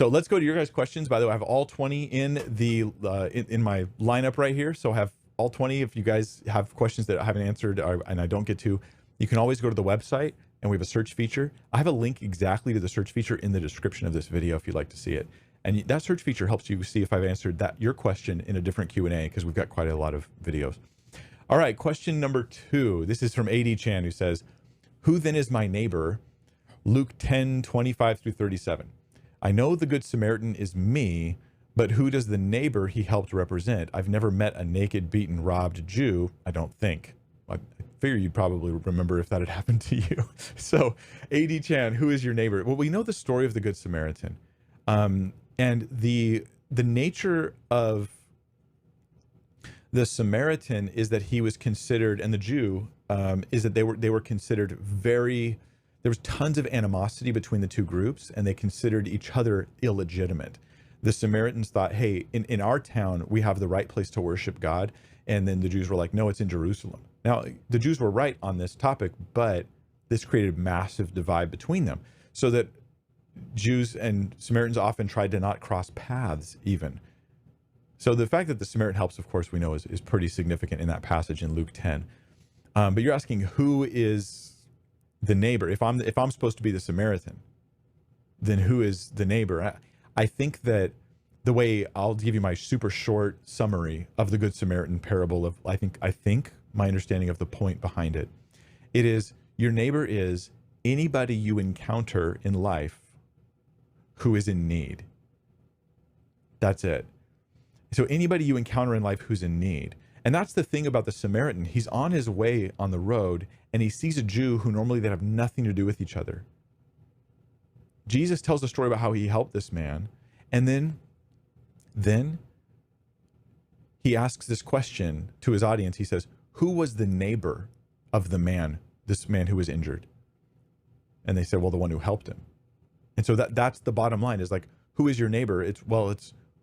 So let's go to your guys' questions. By the way, I have all 20 in the in my lineup right here. So I have all 20. If you guys have questions that I haven't answered and I don't get to, you can always go to the website and we have a search feature. I have a link exactly to the search feature in the description of this video if you'd like to see it. And that search feature helps you see if I've answered your question in a different Q&A, because we've got quite a lot of videos. All right, question number 2. This is from AD Chan, who says, "Who then is my neighbor?" Luke 10:25-37. "I know the Good Samaritan is me, but who does the neighbor he helped represent? I've never met a naked, beaten, robbed Jew, I don't think." I figure you'd probably remember if that had happened to you. So, AD Chan, who is your neighbor? Well, we know the story of the Good Samaritan. And the nature of the Samaritan is that he was considered, and the Jew is that they were considered very. There was tons of animosity between the two groups, and they considered each other illegitimate. The Samaritans thought, hey, in our town, we have the right place to worship God. And then the Jews were like, no, it's in Jerusalem. Now, the Jews were right on this topic, but this created massive divide between them, so that Jews and Samaritans often tried to not cross paths even. So the fact that the Samaritan helps, of course, we know is pretty significant in that passage in Luke 10. But you're asking, who is the neighbor? If I'm supposed to be the Samaritan, then who is the neighbor? I think that the way I'll give you my super short summary of the Good Samaritan parable of, I think my understanding of the point behind it, it is your neighbor is anybody you encounter in life who is in need. That's it. So anybody you encounter in life who's in need. And that's the thing about the Samaritan. He's on his way on the road and he sees a Jew who normally they have nothing to do with each other. Jesus tells the story about how he helped this man. And then he asks this question to his audience. He says, who was the neighbor of this man who was injured? And they said, well, the one who helped him. And so that's the bottom line, is like, who is your neighbor? It's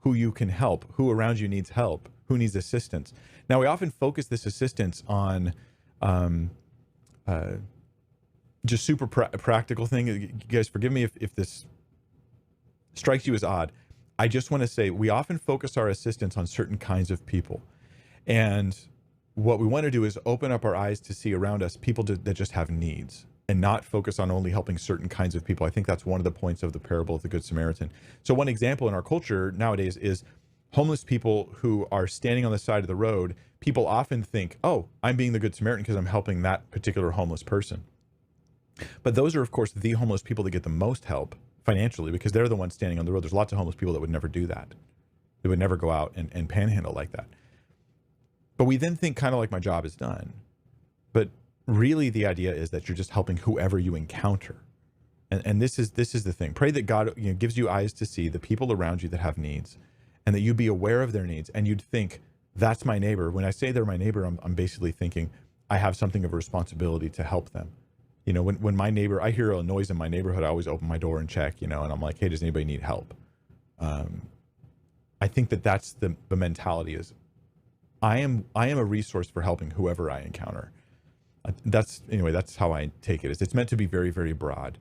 who you can help, who around you needs help, who needs assistance. Now, we often focus this assistance on just super practical thing. You guys, forgive me if this strikes you as odd. I just want to say we often focus our assistance on certain kinds of people. And what we want to do is open up our eyes to see around us people that just have needs, and not focus on only helping certain kinds of people. I think that's one of the points of the parable of the Good Samaritan. So one example in our culture nowadays is homeless people who are standing on the side of the road. People often think, oh, I'm being the Good Samaritan because I'm helping that particular homeless person. But those are, of course, the homeless people that get the most help financially, because they're the ones standing on the road. There's lots of homeless people that would never do that. They would never go out and panhandle like that. But we then think kind of like my job is done. But really the idea is that you're just helping whoever you encounter. And this is the thing. Pray that God gives you eyes to see the people around you that have needs, and that you be aware of their needs, and you'd think, that's my neighbor. When I say they're my neighbor, I'm basically thinking I have something of a responsibility to help them. You know, when my neighbor, I hear a noise in my neighborhood, I always open my door and check, and I'm like, hey, does anybody need help? I think that's the mentality is, I am a resource for helping whoever I encounter. That's how I take it. It's meant to be very, very broad.